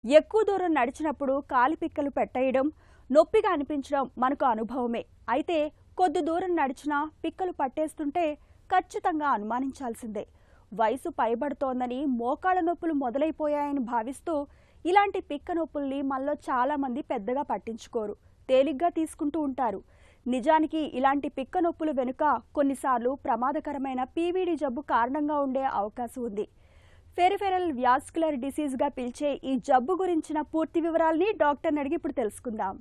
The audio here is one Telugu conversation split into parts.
ఎక్కువ దూరం నడిచినప్పుడు కాలి పిక్కలు పెట్టేయడం, నొప్పిగా అనిపించడం మనకు అనుభవమే. అయితే కొద్ది దూరం నడిచినా పిక్కలు పట్టేస్తుంటే ఖచ్చితంగా అనుమానించాల్సిందే. వయసు పైబడుతోందని మోకాళ్ళ నొప్పులు మొదలైపోయాయని భావిస్తూ ఇలాంటి పిక్క నొప్పుల్ని మనలో చాలా మంది పెద్దగా పట్టించుకోరు, తేలిగ్గా తీసుకుంటూ ఉంటారు. నిజానికి ఇలాంటి పిక్క నొప్పులు వెనుక కొన్నిసార్లు ప్రమాదకరమైన పీవీడీ జబ్బు కారణంగా ఉండే అవకాశం ఉంది. పెరిఫెరల్ వాస్కులర్ డిసీజ్ గా పిలిచే ఈ జబ్బు గురించిన పూర్తి వివరాల్ని డాక్టర్ని అడిగి ఇప్పుడు తెలుసుకుందాం.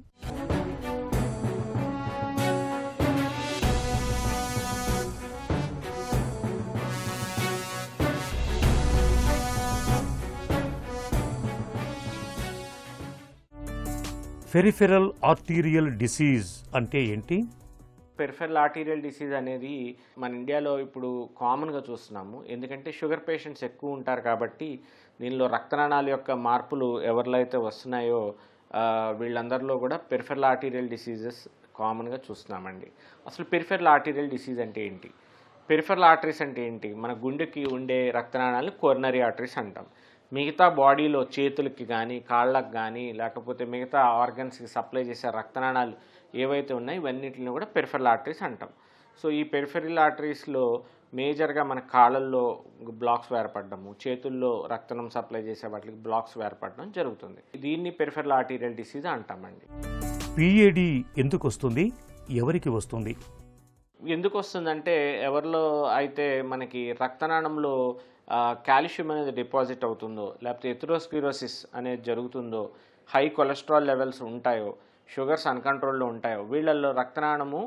పెరిఫెరల్ ఆర్టీరియల్ డిసీజ్ అంటే ఏంటి? పెరిఫెరల్ ఆర్టీరియల్ డిసీజ్ అనేది మన ఇండియాలో ఇప్పుడు కామన్గా చూస్తున్నాము. ఎందుకంటే షుగర్ పేషెంట్స్ ఎక్కువ ఉంటారు కాబట్టి దీనిలో రక్తనాళాల యొక్క మార్పులు ఎవరిలో అయితే వస్తున్నాయో వీళ్ళందరిలో కూడా పెరిఫెరల్ ఆర్టీరియల్ డిసీజెస్ కామన్గా చూస్తున్నామండి. అసలు పెరిఫెరల్ ఆర్టీరియల్ డిసీజ్ అంటే ఏంటి? పెరిఫెరల్ ఆర్టరీస్ అంటే ఏంటి? మన గుండెకి ఉండే రక్తనాళాలు కోరనరీ ఆర్టరీస్ అంటాం. మిగతా బాడీలో చేతులకి కానీ కాళ్ళకు కానీ లేకపోతే మిగతా ఆర్గన్స్కి సప్లై చేసే రక్తనాళాలు ఏవైతే ఉన్నాయో ఇవన్నిటిని కూడా పెరిఫెరల్ ఆర్టరీస్ అంటాం. సో ఈ పెరిఫెరల్ ఆర్టరీస్లో మేజర్గా మన కాళ్ళల్లో బ్లాక్స్ ఏర్పడము, చేతుల్లో రక్తం సప్లై చేసే వాటికి బ్లాక్స్ ఏర్పడడం జరుగుతుంది. దీన్ని పెరిఫెరల్ ఆర్టీరియల్ డిసీజ్ అంటామండి. పిఏడి ఎందుకు వస్తుంది, ఎవరికి వస్తుంది? ఎందుకు వస్తుందంటే ఎవరిలో అయితే మనకి రక్తనాళంలో కాల్షియం అనేది డిపాజిట్ అవుతుందో, లేకపోతే ఎథెరోస్క్లెరోసిస్ అనేది జరుగుతుందో, హై కొలెస్ట్రాల్ లెవెల్స్ ఉంటాయో, షుగర్స్ అన్కంట్రోల్లో ఉంటాయో, వీళ్ళల్లో రక్తనాళము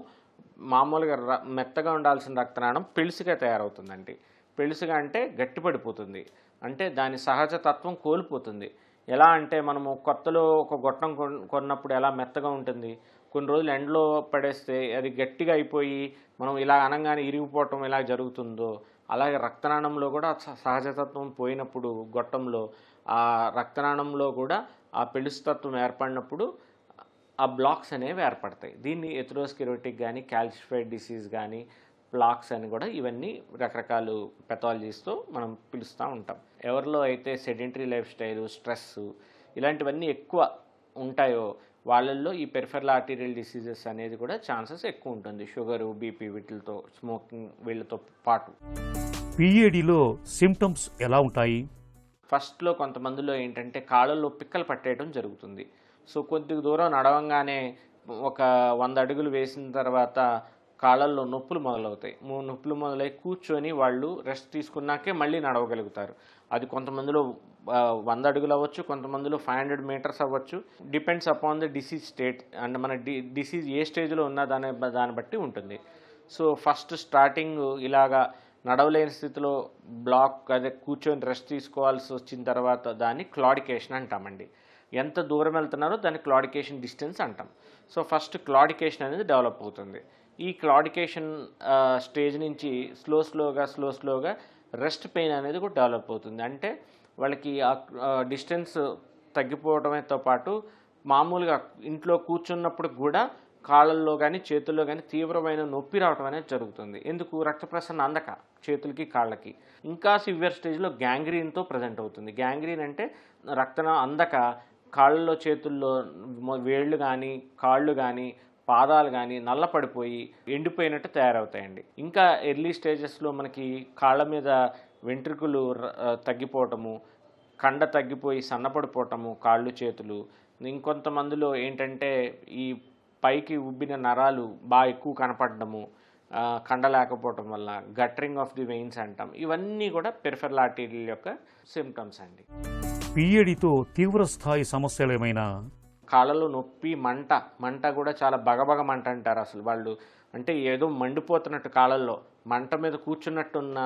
మామూలుగా మెత్తగా ఉండాల్సిన రక్తనాళం పెళుసుగా తయారవుతుందండి. పెళుసుగా అంటే గట్టిపడిపోతుంది, అంటే దాని సహజ తత్వం కోల్పోతుంది. ఎలా అంటే మనము కొత్తలో ఒక గొట్టం కొన్నప్పుడు ఎలా మెత్తగా ఉంటుంది, కొన్ని రోజులు ఎండలో పడేస్తే అది గట్టిగా అయిపోయి మనం ఇలా అనగానే ఇరిగిపోవటం ఇలా జరుగుతుందో, అలాగే రక్తనాళంలో కూడా సహజతత్వం పోయినప్పుడు గొట్టంలో ఆ రక్తనాళంలో కూడా ఆ పెళుసుతత్వం ఏర్పడినప్పుడు ఆ బ్లాక్స్ అనేవి ఏర్పడతాయి. దీన్ని ఎథెరోస్క్లెరోటిక్ కానీ కాల్సిఫైడ్ డిసీజ్ కానీ బ్లాక్స్ అని కూడా ఇవన్నీ రకరకాల పెథాలజీస్తో మనం పిలుస్తూ ఉంటాం. ఎవరిలో అయితే సెడెంటరీ లైఫ్ స్టైల్, స్ట్రెస్ ఇలాంటివన్నీ ఎక్కువ ఉంటాయో వాళ్ళల్లో ఈ పెరిఫెరల్ ఆర్టీరియల్ డిసీజెస్ అనేది కూడా ఛాన్సెస్ ఎక్కువ ఉంటుంది. షుగరు, బీపీ వీటితో, స్మోకింగ్ వీళ్ళతో పాటు. పిఏడిలో సిమ్టమ్స్ ఎలా ఉంటాయి? ఫస్ట్లో కొంతమందిలో ఏంటంటే కాళ్ళల్లో పిక్కలు పట్టేయడం జరుగుతుంది. సో కొద్ది దూరం నడవంగానే ఒక 100 అడుగులు వేసిన తర్వాత కాళ్ళల్లో నొప్పులు మొదలవుతాయి. నొప్పులు మొదలై కూర్చొని వాళ్ళు రెస్ట్ తీసుకున్నాకే మళ్ళీ నడవగలుగుతారు. అది కొంతమందిలో 100 అడుగులు అవ్వచ్చు, కొంతమందిలో 500 మీటర్స్ అవ్వచ్చు. Depends upon the disease state and మన డిసీజ్ ఏ స్టేజ్లో ఉన్న దాన్ని బట్టి ఉంటుంది. సో ఫస్ట్ స్టార్టింగ్ ఇలాగా నడవలేని స్థితిలో బ్లాక్ అదే కూర్చొని రెస్ట్ తీసుకోవాల్సి వచ్చిన తర్వాత దాన్ని క్లాడికేషన్ అంటామండి. ఎంత దూరం వెళ్తున్నారో దాన్ని క్లాడికేషన్ డిస్టెన్స్ అంటాం. సో ఫస్ట్ క్లాడికేషన్ అనేది డెవలప్ అవుతుంది. ఈ క్లాడికేషన్ స్టేజ్ నుంచి స్లోగా రెస్ట్ పెయిన్ అనేది కూడా డెవలప్ అవుతుంది. అంటే వాళ్ళకి ఆ డిస్టెన్స్ తగ్గిపోవడంతో పాటు మామూలుగా ఇంట్లో కూర్చున్నప్పుడు కూడా కాళ్ళల్లో కానీ చేతుల్లో కానీ తీవ్రమైన నొప్పి రావడం అనేది జరుగుతుంది. ఎందుకు? రక్త ప్రసరణ అందక చేతులకి కాళ్ళకి. ఇంకా సివియర్ స్టేజ్లో గ్యాంగ్రీన్తో ప్రజెంట్ అవుతుంది. గ్యాంగ్రీన్ అంటే రక్తం అందక కాళ్ళలో చేతుల్లో వేళ్ళు కానీ కాళ్ళు కానీ పాదాలు కానీ నల్లపడిపోయి ఎండిపోయినట్టు తయారవుతాయండి. ఇంకా ఎర్లీ స్టేజెస్లో మనకి కాళ్ళ మీద వెంట్రుకలు తగ్గిపోవటము, కండ తగ్గిపోయి సన్నపడిపోవటము కాళ్ళు చేతులు. ఇంకొంతమందిలో ఏంటంటే ఈ పైకి ఉబ్బిన నరాలు బాగా ఎక్కువ కనపడము, కండ లేకపోవటం వల్ల గట్టరింగ్ ఆఫ్ ది వెయిన్స్ అంటాం. ఇవన్నీ కూడా పెరిఫెరల్ ఆర్టీరియల్ యొక్క సిమ్టమ్స్ అండి. పిఏడితో తీవ్ర స్థాయి సమస్యలు ఏమైనా? కాళ్ళలో నొప్పి, మంట కూడా చాలా బగబగ మంట అంటారు. అసలు వాళ్ళు అంటే ఏదో మండిపోతున్నట్టు, కాళ్ళల్లో మంట మీద కూర్చున్నట్టున్న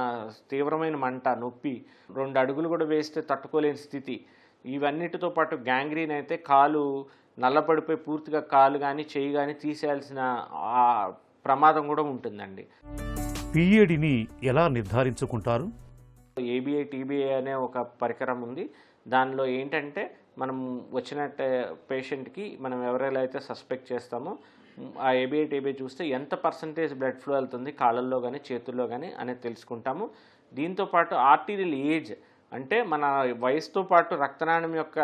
తీవ్రమైన మంట, నొప్పి, 2 అడుగులు కూడా వేస్తే తట్టుకోలేని స్థితి. ఇవన్నిటితో పాటు గ్యాంగ్రీన్ అయితే కాలు నల్లపడిపోయి పూర్తిగా కాలు కానీ చెయ్యి కానీ తీసేయాల్సిన ప్రమాదం కూడా ఉంటుందండి. పిఏడిని ఎలా నిర్ధారించుకుంటారు? ఏబిఐ టీబీఐ అనే ఒక పరికరం ఉంది. దానిలో ఏంటంటే మనం వచ్చిన పేషెంట్కి మనం ఎవరైనా అయితే సస్పెక్ట్ చేస్తామో ఆ ఏబిఐ టీబీఐ చూస్తే ఎంత పర్సంటేజ్ బ్లడ్ ఫ్లో వెళ్తుంది కాళ్ళల్లో కానీ చేతుల్లో కానీ అనేది తెలుసుకుంటాము. దీంతోపాటు ఆర్టీరియల్ ఏజ్ అంటే మన వయసుతో పాటు రక్తనాళం యొక్క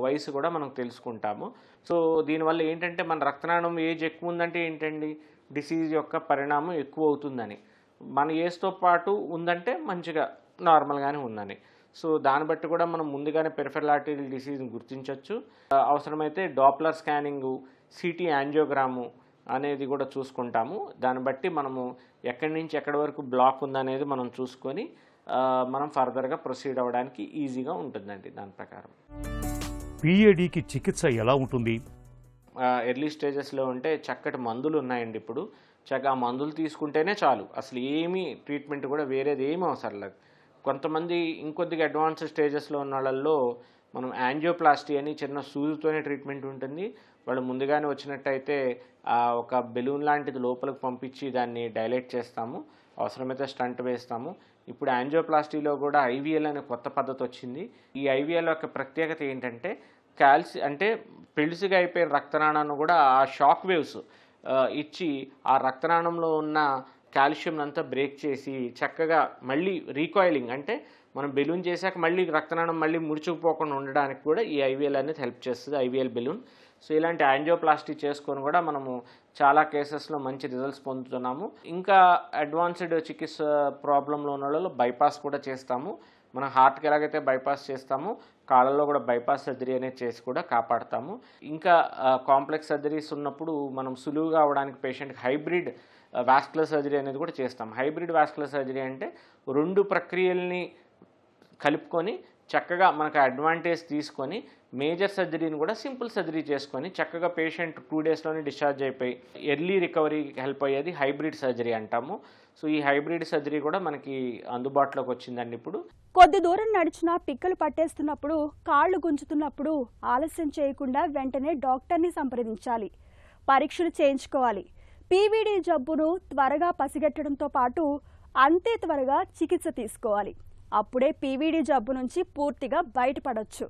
వయసు కూడా మనం తెలుసుకుంటాము. సో దీనివల్ల ఏంటంటే మన రక్తనాళం ఏజ్ ఎక్కువ ఉందంటే ఏంటండి, డిసీజ్ యొక్క పరిణామం ఎక్కువ అవుతుందని. మన ఏజ్తో పాటు ఉందంటే మంచిగా నార్మల్గానే ఉందని. సో దాన్ని బట్టి కూడా మనం ముందుగానే పెరిఫెరల్ ఆర్టరీయల్ డిసీజ్ని గుర్తించవచ్చు. అవసరమైతే డాప్లర్ స్కానింగు, సిటీ యాంజియోగ్రాము అనేది కూడా చూసుకుంటాము. దాన్ని బట్టి మనము ఎక్కడి నుంచి ఎక్కడి వరకు బ్లాక్ ఉందనేది మనం చూసుకొని మనం ఫర్దర్గా ప్రొసీడ్ అవ్వడానికి ఈజీగా ఉంటుందండి. దాని ప్రకారం పిఏడికి చికిత్స ఎలా ఉంటుంది? ఎర్లీ స్టేజెస్లో ఉంటే చక్కటి మందులు ఉన్నాయండి. ఇప్పుడు ఆ మందులు తీసుకుంటేనే చాలు, అసలు ఏమీ ట్రీట్మెంట్ కూడా వేరేది ఏమీ అవసరం లేదు. కొంతమంది ఇంకొద్దిగా అడ్వాన్స్ స్టేజెస్లో ఉన్న వాళ్ళల్లో మనం యాంజియోప్లాస్టీ అని చిన్న సూదితోనే ట్రీట్మెంట్ ఉంటుంది. వాళ్ళు ముందుగానే వచ్చినట్టయితే ఒక బెలూన్ లాంటిది లోపలికి పంపించి దాన్ని డైలేట్ చేస్తాము, అవసరమైతే స్టంట్ వేస్తాము. ఇప్పుడు యాంజియోప్లాస్టీలో కూడా ఐవీఎల్ అనే కొత్త పద్ధతి వచ్చింది. ఈ ఐవీఎల్ యొక్క ప్రత్యేకత ఏంటంటే అంటే పెళుసుగా అయిపోయిన రక్తనాళాన్ని కూడా ఆ షాక్ వేవ్స్ ఇచ్చి ఆ రక్తనాళంలో ఉన్న కాల్షియం అంతా బ్రేక్ చేసి చక్కగా మళ్ళీ రీకాయిలింగ్, అంటే మనం బెలూన్ చేశాక మళ్ళీ రక్తనాళం మళ్ళీ ముడుచుకుపోకుండా ఉండడానికి కూడా ఈ ఐవీఎల్ అనేది హెల్ప్ చేస్తుంది, ఐవీఎల్ బెలూన్. సో ఇలాంటి యాంజియోప్లాస్టీ చేసుకొని కూడా మనము చాలా కేసెస్లో మంచి రిజల్ట్స్ పొందుతున్నాము. ఇంకా అడ్వాన్స్డ్ చికిత్స ప్రాబ్లంలో ఉన్న వాళ్ళు బైపాస్ కూడా చేస్తాము. మనం హార్ట్కి ఎలాగైతే బైపాస్ చేస్తామో కాళ్ళలో కూడా బైపాస్ సర్జరీ అనేది చేసి కూడా కాపాడతాము. ఇంకా కాంప్లెక్స్ సర్జరీస్ ఉన్నప్పుడు మనం సులువుగా అవడానికి పేషెంట్కి హైబ్రిడ్ వాస్కులర్ సర్జరీ అనేది కూడా చేస్తాం. హైబ్రిడ్ వాస్కులర్ సర్జరీ అంటే 2 ప్రక్రియల్ని కలుపుకొని చక్కగా మనకు అడ్వాంటేజ్ తీసుకొని మేజర్ సర్జరీని కూడా సింపుల్ సర్జరీ చేసుకొని చక్కగా పేషెంట్ 2 డేస్లోనే డిశ్చార్జ్ అయిపోయి ఎర్లీ రికవరీకి హెల్ప్ అయ్యేది హైబ్రిడ్ సర్జరీ అంటాము. సో ఈ హైబ్రిడ్ సర్జరీ కూడా మనకి అందుబాటులోకి వచ్చిందండి. ఇప్పుడు కొద్ది దూరం నడిచినా పిక్కలు పట్టేస్తున్నప్పుడు, కాళ్ళు గుంజుతున్నప్పుడు ఆలస్యం చేయకుండా వెంటనే డాక్టర్ని సంప్రదించాలి, పరీక్షలు చేయించుకోవాలి. పీవీడీ జబ్బును త్వరగా పసిగట్టడంతో పాటు అంతే త్వరగా చికిత్స తీసుకోవాలి. అప్పుడే పీవీడీ జబ్బు నుంచి పూర్తిగా బయటపడొచ్చు.